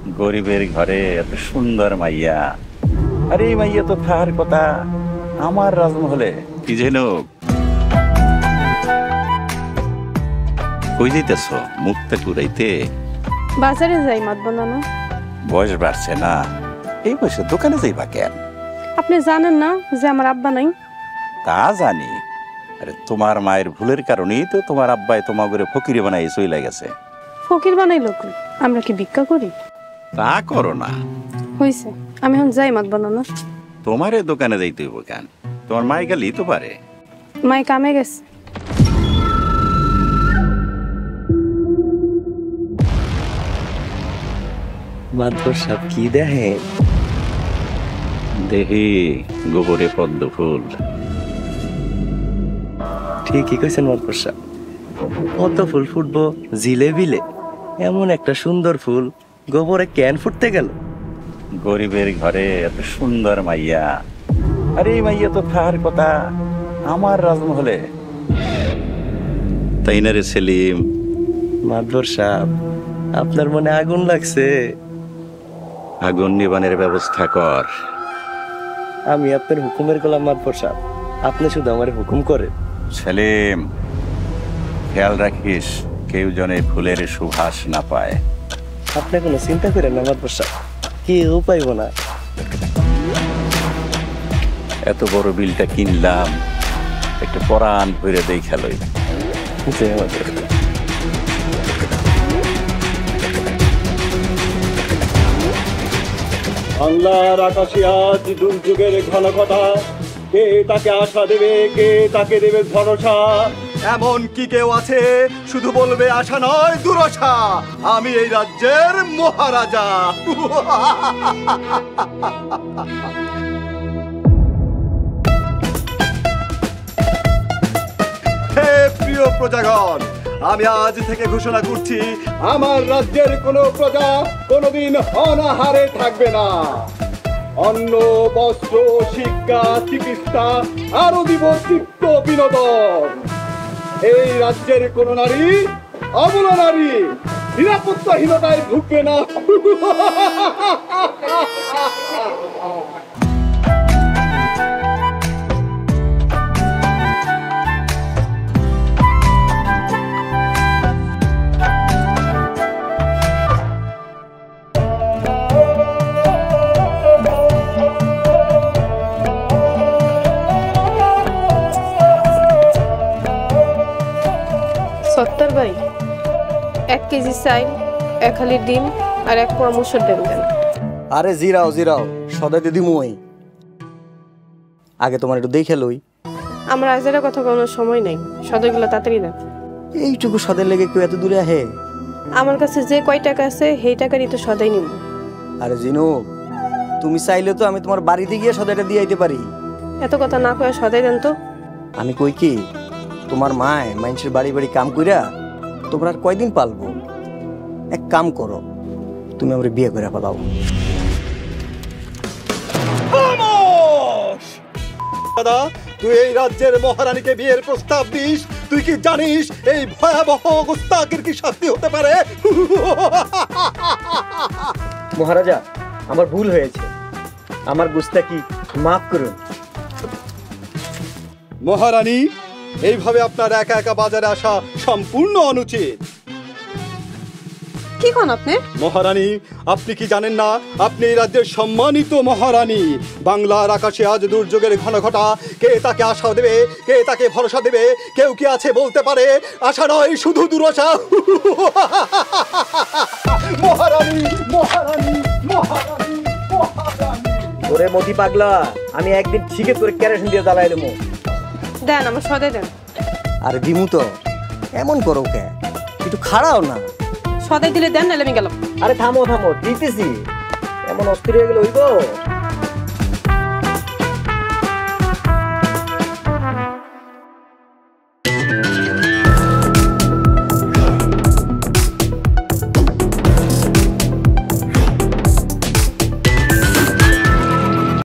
গরিবের ঘরে এত সুন্দর মাইয়া, আরে এই মাইয়া তো থাকার কথা আমার রাজমহলে। কি যেন কই যাইতেছ? মুখটা কুড়াইতে বাজারে যাই মাছ বানানো। বয়স বাড়ছে না, এই বয়সে দোকানে যাইবা কেন? আপনি জানেন না যে আমার আব্বা নাই? তা জানি। আরে তোমার মায়ের ভুলের কারণেই তো তোমার আব্বাই তোমার করে ফকিরে বানাই চলে গেছে। ফকির বানাইলো কই? আমরা কি ভিক্ষা করি? তা করো না। হইছে, আমি এখন যাই মাছ বানানো। তোমারে দোকানে যাইতে হইব কেন? তোমার মাই গেলেই তো পারে। মাই কামে গেছে। মাধবর সাহেব কি দেখেন? দেখি গোবরে পদ্ম ফুল। ঠিকই কইছেন মাধবর সাহেব, কত ফুল ফুটবো জিলে বিলে, এমন একটা সুন্দর ফুল গোবরে কেন ফুটতে গেল? গরিবের ঘরে এত সুন্দর মাইয়া, আরে এই মাইয়া তো থাকার কথা আমার রাজমহলে। তাই না রে সেলিম? মাধবর সাহেব, আপনার মনে আগুন লাগছে। আগুন নিবানের ব্যবস্থা কর। আমি আপনার হুকুমের গোলাম মাধবর সাহেব, আপনি শুধু আমার হুকুম করেন। সেলিম, খেয়াল রাখিস কেউ যেন এই ফুলের সুবাস না পায়। আপনি কোনো চিন্তা করেন না মাধবর সাহেব, কেউ পাইব না। এত বড় বিলটা কিনলাম, একটু পরাণ ভরে দেই খেলোই। বাংলার আকাশে আজ দুর্যোগের ঘনঘটা, কে তাকে আশা দেবে, কে তাকে দেবে ভরসা। এমন কি কেউ আছে শুধু বলবে আশা নয় দুরশা? আমি এই রাজ্যের মহারাজা। হে প্রিয় প্রজাগণ, আমি আজ থেকে ঘোষণা করছি, আমার রাজ্যের কোনো প্রজা কোনোদিন অনাহারে থাকবে না। অন্ন, বস্ত্র, শিক্ষা, চিকিৎসা আরো দিব চিত্ত বিনোদন। এই রাজ্যের কোন নারী, অবলা নারী নিরাপত্তাহীনতায় ভুগবে না। সত্তর ভাই, 1 কেজি চাইল, 1 হালি ডিম আর 1 পোয়া মুসুর ডাল দেন। আরে জিরাও জিরাও, সদাই দিদি মুই আগে তোমার একটু দেখে লই। আমার আজের কথা কোনো সময় নাই, সদরগুলো তাড়াতাড়ি দেন। এইটুকু সদের লেগে কেউ এত দূরে আহে? আমার কাছে যে কয় টাকা আছে সেই টাকারই তো সদাই নিব। আরে জিনু, তুমি চাইলে তো আমি তোমার বাড়িতে গিয়ে সদাইটা দিয়ে আইতে পারি। এত কথা না কয়ে সদাই দেন তো। আমি কই কি, তোমার মায় মানুষের বাড়ি বাড়ি কাম কইরা তোমরা আর কয়দিন পালবো? এক কাম করো, তুমি আমার বিয়ে করে ফেলাও। দাদা, তুই এই রাজ্যের মহারানীকে বিয়ের প্রস্তাব দিস? তুই কি জানিস এই ভয়াবহ গুস্তাখের কি শাস্তি হতে পারে? মহারাজা, আমার ভুল হয়েছে, আমার গুস্তাখি মাফ করুন। মহারানী, এইভাবে আপনার একা একা বাজারে আসা সম্পূর্ণ অনুচিত। কি কোন আপনি? মহারানী, আপনি কি জানেন না আপনি এই রাজ্যের সম্মানিত মহারানী? বাংলার আকাশে আজ দুর্যোগের ঘনঘটা, কে তাকে আশা দেবে, কে তাকে ভরসা দেবে? কেউ কি আছে বলতে পারে? আশা নয় শুধু দুরশা। মহারানী, মহারানী, মহারানী, মহারানী। ওরে মতি পাগলা, আমি একদিন ঠিকই করে কেরোসিন দিয়ে জ্বালাই দেবো। দেন, আমার সদাই দেন। আরে দিমু তো, এমন করো কে? একটু খাড়াও না। সদাই দিলে দেন, নাহলে আমি গেলাম। আরে থামো থামো, দিতেছি। এমন অস্থির হয়ে গেলে হইব?